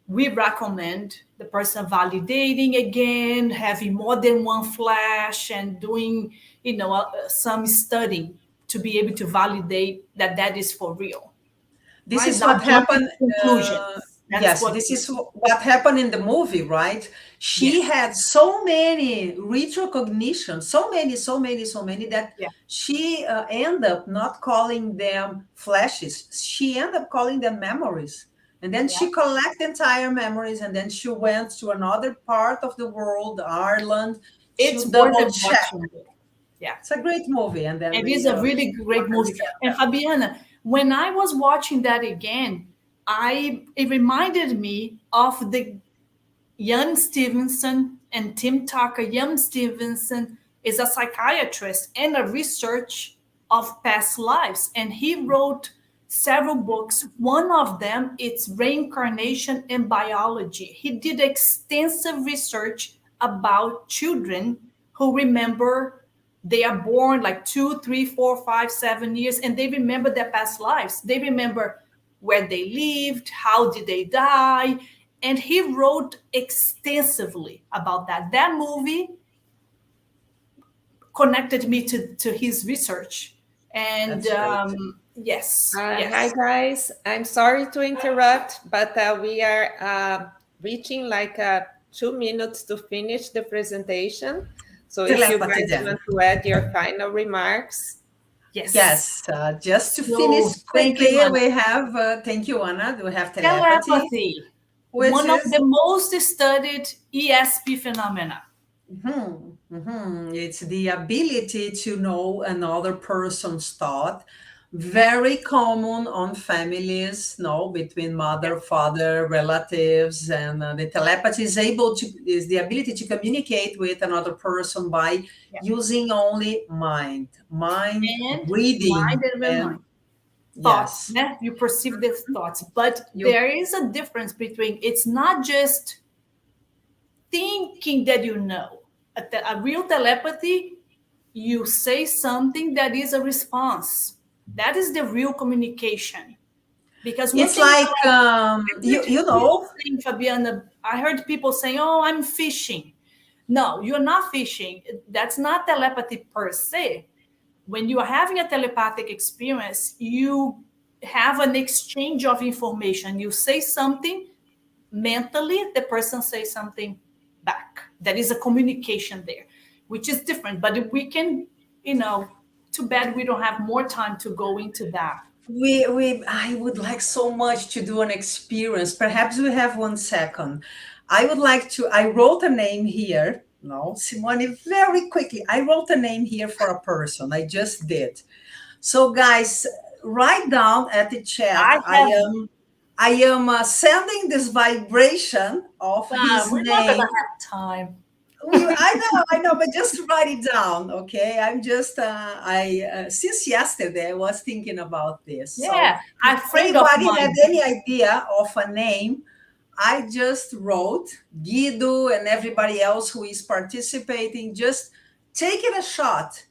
we recommend the person validating again, having more than one flash and doing, some studying to be able to validate that is for real. This right? is Not what happened. Yes, this is what happened in the movie, right? She had so many retrocognition, so many that she ended up not calling them flashes. She ended up calling them memories. And then she collected entire memories, and then she went to another part of the world, Ireland. It's to double check. Yeah, it's a great movie, and then it is a really great movie. And Fabiana, when I was watching that again, it reminded me of the Jan Stevenson and Tim Tucker. Jan Stevenson is a psychiatrist and a research of past lives, and he wrote several books. One of them, it's Reincarnation and Biology. He did extensive research about children who remember they are born like 2, 3, 4, 5, 7 years, and they remember their past lives. They remember where they lived, how did they die, and he wrote extensively about that. That movie connected me to his research. And yes. Hi, guys. I'm sorry to interrupt, but we are reaching like 2 minutes to finish the presentation. So if you guys want to add your final remarks. Yes. Just to finish quickly, we have, thank you, Anna, we have telepathy. One of the most studied ESP phenomena. It's the ability to know another person's thought. Very common on families, between mother, father, relatives, and the telepathy is the ability to communicate with another person by using only mind reading, and thoughts. Yes. You perceive the thoughts, but there is a difference between. It's not just thinking that you know. A real telepathy, you say something that is a response. That is the real communication. Because it's like, saying, Fabiana, I heard people saying, oh, I'm fishing. No, you're not fishing. That's not telepathy per se. When you are having a telepathic experience, you have an exchange of information. You say something, mentally, the person says something back. There is a communication there, which is different. But we can, too bad we don't have more time to go into that. I would like so much to do an experience. Perhaps we have 1 second. I wrote a name here. No, Simone, very quickly. I wrote a name here for a person. I just did. So guys, write down at the chat. I am sending this vibration of his name. We're not gonna have time. I know, but just write it down, okay? I'm just, since yesterday, I was thinking about this. Yeah, so if anybody had any idea of a name, I just wrote, Guido and everybody else who is participating, just take it a shot.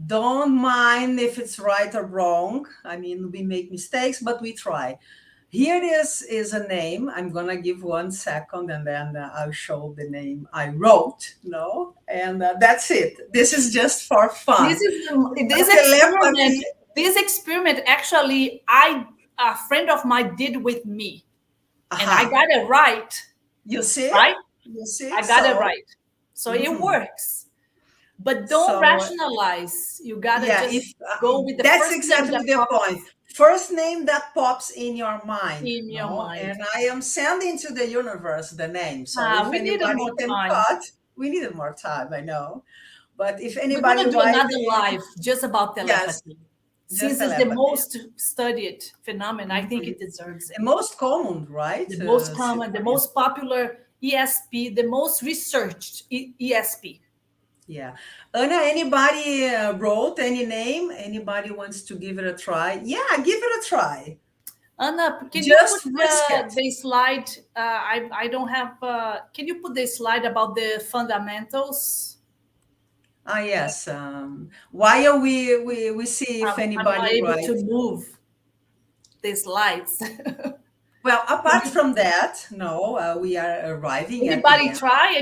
Don't mind if it's right or wrong. I mean, we make mistakes, but we try. Here it is a name. I'm going to give 1 second and then I'll show the name I wrote. No, and that's it. This is just for fun. This experiment actually, a friend of mine did with me. And I got it right. You see? Right? You see? I got it right. So it works. But don't rationalize. You got to go with the that's first exactly the point. First name that pops in your mind. In your mind. And I am sending to the universe the name. So if anybody can cut, we needed more time, I know. But if anybody we're going to do another live just about telepathy. Yes. Since it's the most studied phenomenon, I think it deserves it. The most common, right? The most common, the most popular ESP, the most researched ESP. Yeah. Anna, anybody wrote any name? Anybody wants to give it a try? Yeah, give it a try. Anna, can you put the slide? I don't have... can you put the slide about the fundamentals? Yes. While we see if anybody I'm able to move the slides. Well, apart from that, no, we are arriving. Anybody try?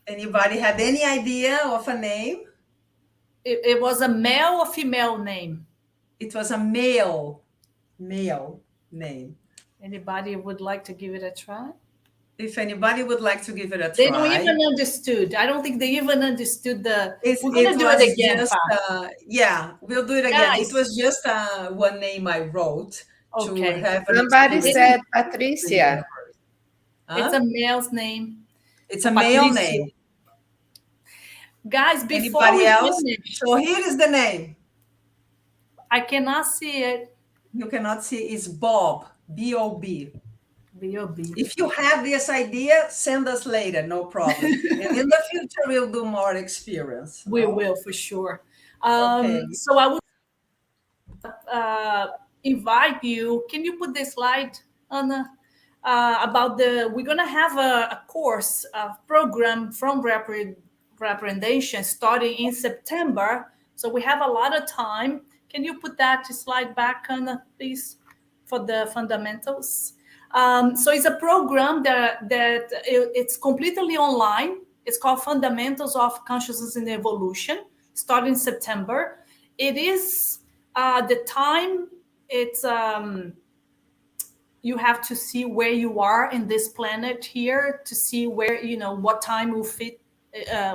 Anybody had any idea of a name? It was a male or female name? It was a male name. Anybody would like to give it a try? If anybody would like to give it a try. They don't even understood. I don't think they even understood we're going to do it again. Yeah, we'll do it again. Guys. It was just one name I wrote. Okay. To have Somebody said Patricia. It's a male's name. It's a male name. Guys, before anybody else? So here is the name. I cannot see it. You cannot see it. It's Bob. B-O-B. B-O-B. If you have this idea, send us later, no problem. And in the future, we'll do more experience. We will, for sure. Okay. So I would invite you. Can you put the slide, Anna, about we're going to have a course, a program from representation starting in September. So we have a lot of time. Can you put that slide back, Anna, please, for the fundamentals? So it's a program that it's completely online. It's called Fundamentals of Consciousness and Evolution, starting in September. It is the time. It's you have to see where you are in this planet here to see where what time will fit,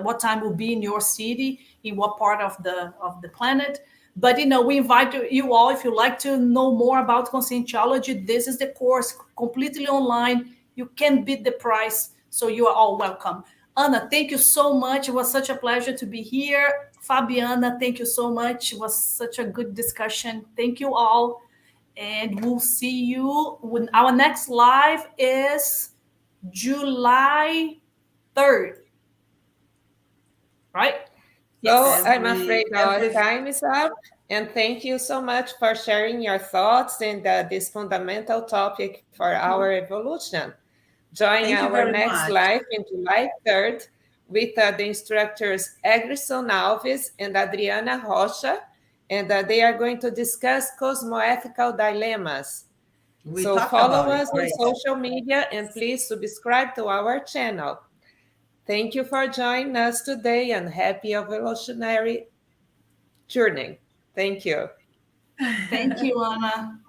what time will be in your city, in what part of the planet. But we invite you all, if you like to know more about Conscientiology, this is the course, completely online. You can beat the price, so you are all welcome. Anna, thank you so much. It was such a pleasure to be here. Fabiana, thank you so much. It was such a good discussion. Thank you all. And we'll see you when our next live is July 3rd. Right? So I'm afraid our time is up. And thank you so much for sharing your thoughts and this fundamental topic for our evolution. Join our next live in July 3rd with the instructors Egrisson Alves and Adriana Rocha, and they are going to discuss cosmoethical dilemmas. So follow us on social media and please subscribe to our channel. Thank you for joining us today and happy evolutionary journey. Thank you. Thank you, Anna.